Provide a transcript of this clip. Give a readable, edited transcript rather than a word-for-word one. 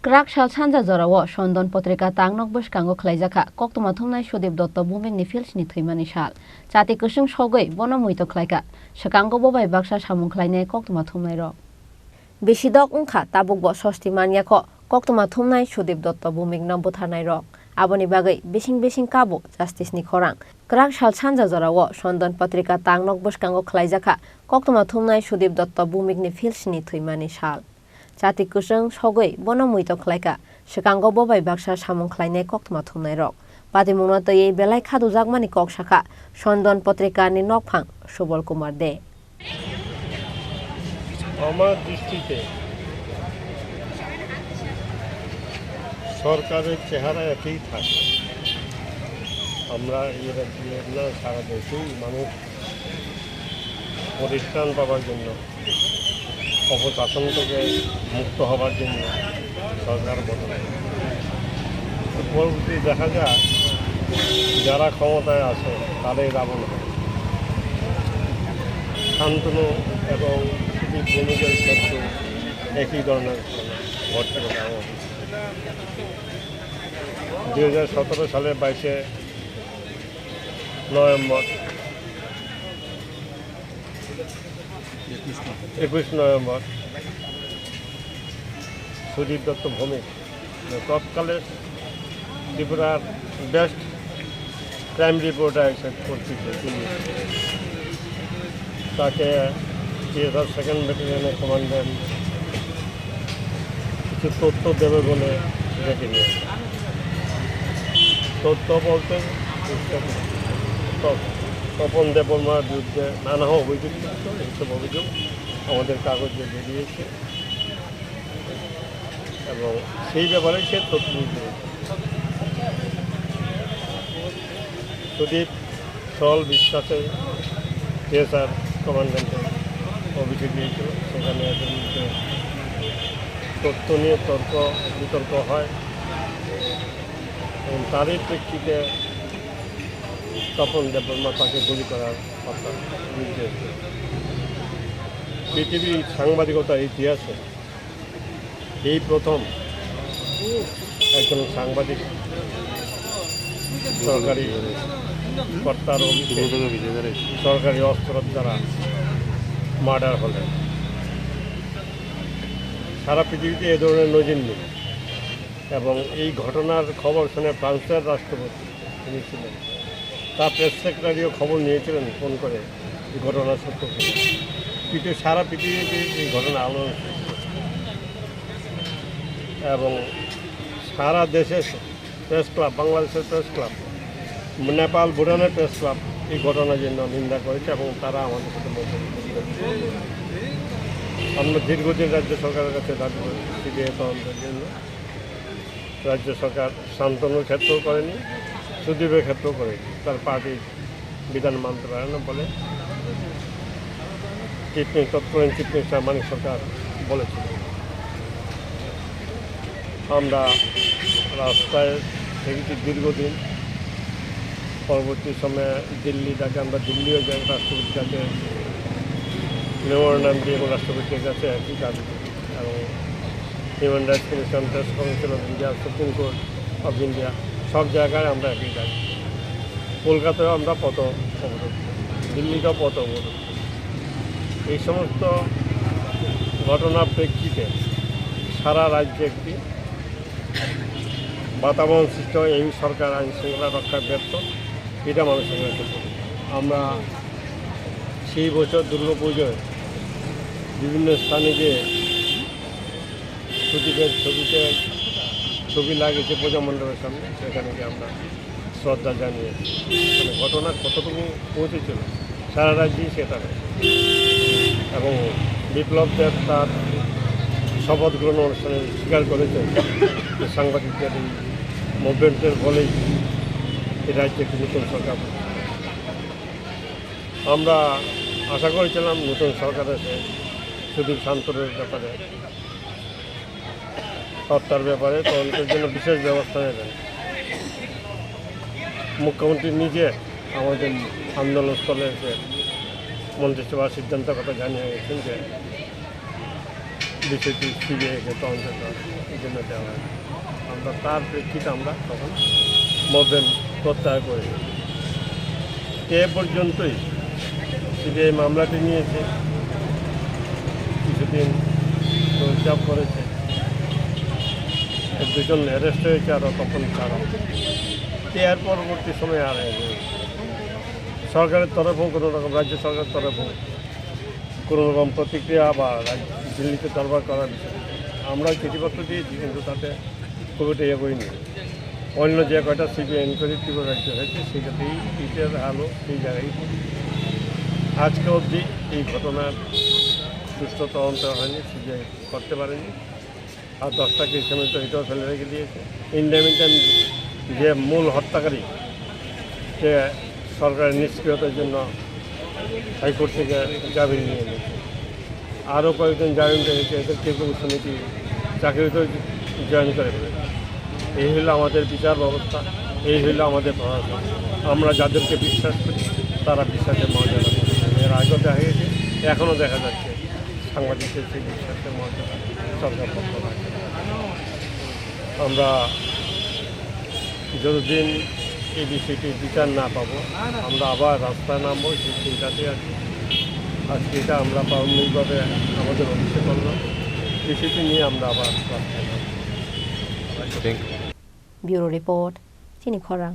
Kraksal Sanja Jorao Sondon Potrika Tangnok Boskango Khlaijakha Koktwma Thumnai Sudip Datta Bhowmik Philsni Thowimani Sal Jati Kusung Sogoi Bono Muito Khlaika Sakango Bobai Baksa Samung Khlainai Koktwma Thumnai Rok Besidok Ungkha Tabuk Bo Sosti Maniako Koktwma Thumnai Sudip Datta Bhowmik Nambo Thanai Rok Aboni Bagai Besing Kabo Justice ni Khorang Kraksal Sanja Jorao Sondon Potrika Tangnok Boskango Khlaijakha Koktwma Thumnai Sudip Datta Bhowmik Philsni Thowimani Sal Jati Kusung Sogoi Bono Muito Khlaika Sakango Bobai Baksa Samung Khlainai Koktwma Thumnai Rok Patimungno Tei Belai Khadu Jagmani Kok Shakha Sondon Potrika ni Nokphang Subol Kumar De আমার দৃষ্টিতে সরকারের চেহারা একই থাকে। আমরা এই রাজ্যে না সারা দেশেই মানুষ পরিত্রাণ পাওয়ার জন্য অপশাসন থেকে মুক্ত হওয়ার জন্য সরকার বদলে পরবর্তী দেখা যায় যারা ক্ষমতায় আসে তারাই রাবণ হয়। শান্তনু এবং ভূমিকার ক্ষেত্রে একই ধরনের ঘটতে পারে। 2017 সালের 22 নভেম্বর 21 নভেম্বর সুদীপ দত্ত ভৌমিক তৎকালে ত্রিপুরার বেস্ট ক্রাইম রিপোর্টার হিসেবে পরিচিত তিনি তাকে TSR সেকেন্ড ব্যাটালিয়নের কমান্ড্যান্ট কিছু তথ্য দেবে বলে ডেকে নিয়েছে। তথ্য বলতে তপন দেববর্মার বিরুদ্ধে নানা অভিযোগ এইসব অভিযোগ আমাদের কাগজে বেরিয়েছে এবং সেই ব্যাপারে সে তথ্য দিয়েছে। সুদীপ সরল বিশ্বাসে TSR কমান্ড্যান্টের অভিযোগ দিয়েছিল। সেখানে এদের মধ্যে তথ্য নিয়ে বিতর্ক হয় এবং তারই প্রেক্ষিতে তপন দেববর্মা তাকে গুলি করার কথা নির্দেশ দেয়। পৃথিবীর সাংবাদিকতার ইতিহাসে এই প্রথম একজন সাংবাদিক সরকারি কর্তার সরকারি অস্ত্র দ্বারা মার্ডার হলেন। সারা পৃথিবীতে এ ধরনের নজির নেই এবং এই ঘটনার খবর শুনে ফ্রান্সের রাষ্ট্রপতি তিনি ছিলেন তার প্রেস সেক্রেটারিও খবর নিয়েছিলেন ফোন করে এই ঘটনার সত্য কিন্তু সারা পৃথিবীতে এই ঘটনা আলোড়ন এবং সারা দেশে প্রেস ক্লাব বাংলাদেশের প্রেস ক্লাব নেপাল ভুটানের প্রেস ক্লাব এই ঘটনার জন্য নিন্দা করেছে এবং তারা আমাদের সাথে আমরা দীর্ঘদিন রাজ্য সরকারের কাছে দাবি করি সিবিআই তদন্তের জন্য। রাজ্য সরকার শান্তনুর ক্ষেত্রেও করেনি, সুদীপের ক্ষেত্রেও করেনি। তার পার্টির বিধান মানতে পারে না বলে তৎকালীন চিফ মিনিস্টার মানিক সরকার বলেছিল। আমরা রাস্তায় থেকেছি দীর্ঘদিন। পরবর্তী সময়ে দিল্লি ডাকে আমরা দিল্লিও যাই, রাষ্ট্রপতির কাছে মেমোরেন্ডাম দিয়ে এবং রাষ্ট্রপতির কাছে একই দাবি করি এবং human rights commission, press council of India, supreme court of India সব জায়গায় আমরা একই দাবি। কলকাতায়ও আমরা পথ অবরোধ, দিল্লিতেও পথ অবরোধ। এই সমস্ত ঘটনার প্রেক্ষিতে সারা রাজ্যে একটি বাতাবরণ সৃষ্টি হয়। এই সরকার আইন শৃঙ্খলা রক্ষায় ব্যর্থ, এটা মানুষের কাছে। আমরা সেই বছর দুর্গাপুজোয় বিভিন্ন স্থানে গিয়ে সুদীপের ছবি লাগিয়েছে পূজা মণ্ডপের সামনে, সেখানে গিয়ে আমরা শ্রদ্ধা জানিয়েছি। মানে ঘটনা কতটুকু পৌঁছেছিল সারা রাজ্যেই সেটা এবং বিপ্লব দেব তার শপথ গ্রহণ অনুষ্ঠানে স্বীকার করেছেন যে সাংবাদিকদের এই মুভমেন্টের ফলেই এই রাজ্যে একটি নতুন সরকার। আমরা আশা করেছিলাম নতুন সরকার এসে সুদীপ শান্তনুর ব্যাপারে হত্যার ব্যাপারে তদন্তের জন্য বিশেষ ব্যবস্থা নেবেন। মুখ্যমন্ত্রী নিজে আমাদের আন্দোলনস্থলে এসে মন্ত্রিসভার সিদ্ধান্তের কথা জানিয়ে গেছেন যে বিষয়টি সিবিআইকে তদন্ত করার জন্য দেওয়া হয়। আমরা তার প্রেক্ষিতে আমরা তখন মতদান প্রত্যাহার করি। এ পর্যন্তই সিবিআই মামলাটি নিয়েছে, কিছুদিন জব করেছে, দুজন অ্যারেস্ট হয়েছে, আরও তখন ছাড়া। এর পরবর্তী সময়ে আর সরকারের তরফেও কোনো রকম, রাজ্য সরকারের তরফেও কোনো রকম প্রতিক্রিয়া বা দিল্লিতে দরবার করার বিষয় আমরা চিঠিপত্র দিয়েছি, কিন্তু তাতে খুব একটা ইয়ে করিনি। অন্য যে কয়টা সিবিআই ইনকোয়ারি ত্রিপুরা রাজ্য হয়েছে সেটাতেই ইটের আলো সেই জায়গায় আজকে অবধি এই ঘটনার সুষ্ঠু তদন্ত হয়নি, সিবিআই করতে পারেনি। আর 10টা কেস তো এটাও ফেলে রেখে দিয়েছে। ইন্ডিয়ামিটান যে মূল হত্যাকারী, সে সরকারের নিষ্ক্রিয়তার জন্য হাইকোর্ট থেকে জামিন নিয়ে নিয়েছে। আরও কয়েকজন জামিন পেয়েছে, এদের কেউ কেউ সমিতি চাকরিতেও জয়েন করে ফেলেছে। এই হলো আমাদের বিচার ব্যবস্থা, এই হলো আমাদের প্রশাসন। আমরা যাদেরকে বিশ্বাস করি তারা বিশ্বাসের মর্যাদা করে। এর আগেও দেখা গেছে, এখনও দেখা যাচ্ছে সাংবাদিকদের সেই বিশ্বাসের মর্যাদা সরকার পক্ষ রাখে। আমরা যতদিন এই বিষয়টির বিচার না পাবো আমরা আবার রাস্তায় নামবো, সেই চিন্তাতে আছি। আজকে এটা আমরা প্রারম্ভিকভাবে আমাদের অফিসে করলাম, বিষয়টি নিয়ে আমরা আবার রাস্তায় নামবো। ব্যুরো রিপোর্ট, চিনি খরাং।